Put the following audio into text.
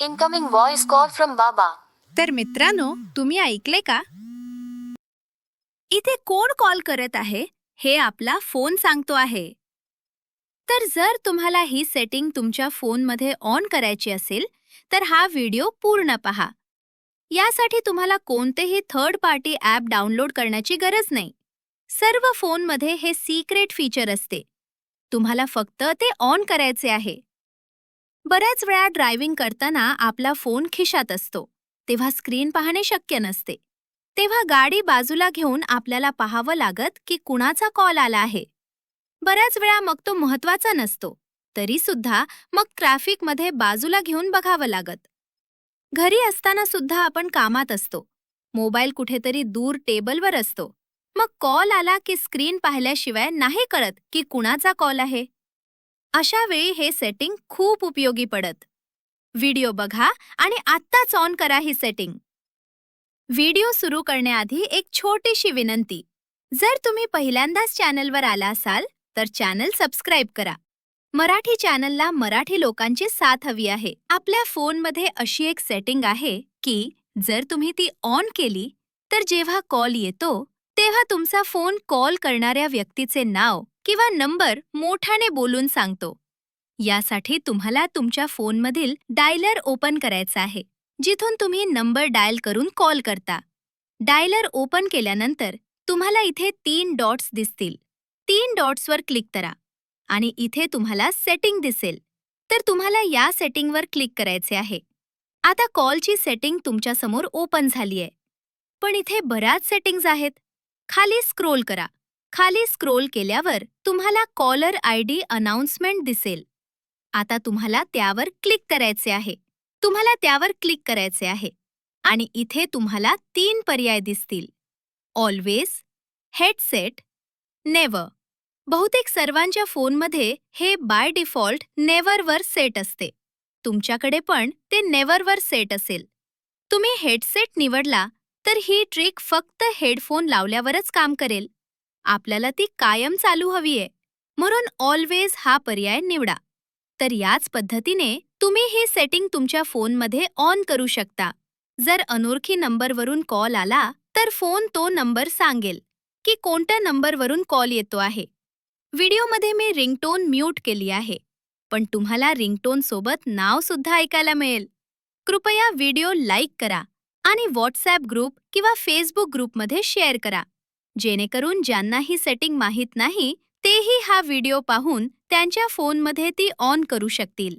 Incoming voice call from बाबा. तर मित्रांनो, तुम्ही ऐकले का? इथे कोण कॉल करत आहे हे आपला फोन सांगतो आहे. तर जर तुम्हाला ही सेटिंग तुमच्या फोनमध्ये ऑन करायची असेल तर हा व्हिडिओ पूर्ण पहा. यासाठी तुम्हाला कोणतेही थर्ड पार्टी ॲप डाउनलोड करण्याची गरज नाही. सर्व फोनमध्ये हे सिक्रेट फीचर असते. तुम्हाला फक्त ते ऑन करायचे आहे. बऱ्याच वेळा ड्रायव्हिंग करताना आपला फोन खिशात असतो, तेव्हा स्क्रीन पाहणे शक्य नसते. तेव्हा गाडी बाजूला घेऊन आपल्याला पाहावं लागत की कुणाचा कॉल आला आहे. बऱ्याच वेळा मग तो महत्वाचा नसतो, तरी सुद्धा मग ट्रॅफिकमध्ये बाजूला घेऊन बघावं लागत. घरी असताना सुद्धा आपण कामात असतो. मोबाईल कुठेतरी दूर टेबलवर असतो. मग कॉल आला की स्क्रीन पाहिल्याशिवाय नाही कळत की कुणाचा कॉल आहे. अशा वेळी हे सेटिंग खूप उपयोगी पडत. व्हिडिओ बघा आणि आत्ताच ऑन करा ही सेटिंग. व्हिडिओ सुरू करण्याआधी एक छोटीशी विनंती. जर तुम्ही पहिल्यांदाच चॅनलवर आला असाल तर चॅनल सबस्क्राईब करा. मराठी चॅनलला मराठी लोकांची साथ हवी आहे. आपल्या फोनमध्ये अशी एक सेटिंग आहे की जर तुम्ही ती ऑन केली तर जेव्हा कॉल येतो तेव्हा तुमचा फोन कॉल करणाऱ्या व्यक्तीचे नाव किंवा नंबर मोठ्याने बोलून सांगतो. यासाठी तुम्हाला तुमच्या फोनमधील डायलर ओपन करायचा आहे, जिथून तुम्ही नंबर डायल करून कॉल करता. डायलर ओपन केल्यानंतर तुम्हाला इथे 3 डॉट्स दिसतील. 3 डॉट्सवर क्लिक करा आणि इथे तुम्हाला सेटिंग दिसेल. तर तुम्हाला या सेटिंगवर क्लिक करायचे आहे. आता कॉलची सेटिंग तुमच्यासमोर ओपन झाली आहे. पण इथे बऱ्याच सेटिंग्ज आहेत. खाली स्क्रोल करा. खाली स्क्रोल केल्यावर तुम्हाला कॉलर आयडी अनाउन्समेंट दिसेल. आता तुम्हाला त्यावर क्लिक करायचे आहे. तुम्हाला त्यावर क्लिक करायचे आहे. आणि इथे तुम्हाला 3 पर्याय दिसतील. Always, headset, never. बहुतेक सर्वांच्या फोनमध्ये हे बाय डिफॉल्ट नेव्हरवर सेट असते. तुमच्याकडे पण ते नेव्हरवर सेट असेल. तुम्ही हेडसेट निवडला तर ही ट्रिक फक्त हेडफोन लावल्यावरच काम करेल. आपल्याला ती कायम चालू हवी आहे, म्हणून ऑलवेज हा पर्याय निवडा. तर याच पद्धतीने तुम्ही ही सेटिंग तुमच्या फोनमध्ये ऑन करू शकता. जर अनोळखी नंबरवरून कॉल आला तर फोन तो नंबर सांगेल की कोणत्या नंबरवरून कॉल येतो आहे. व्हिडिओमध्ये मी रिंगटोन म्यूट केली आहे, पण तुम्हाला रिंगटोन सोबत नाव सुद्धा ऐकायला मिळेल. कृपया व्हिडिओ लाईक करा आणि व्हॉट्सॲप ग्रुप किंवा फेसबुक ग्रुपमध्ये शेअर करा, जेणेकरून ज्यांना ही सेटिंग माहीत नाही तेही हा व्हिडिओ पाहून त्यांच्या फोनमध्ये ती ऑन करू शकतील.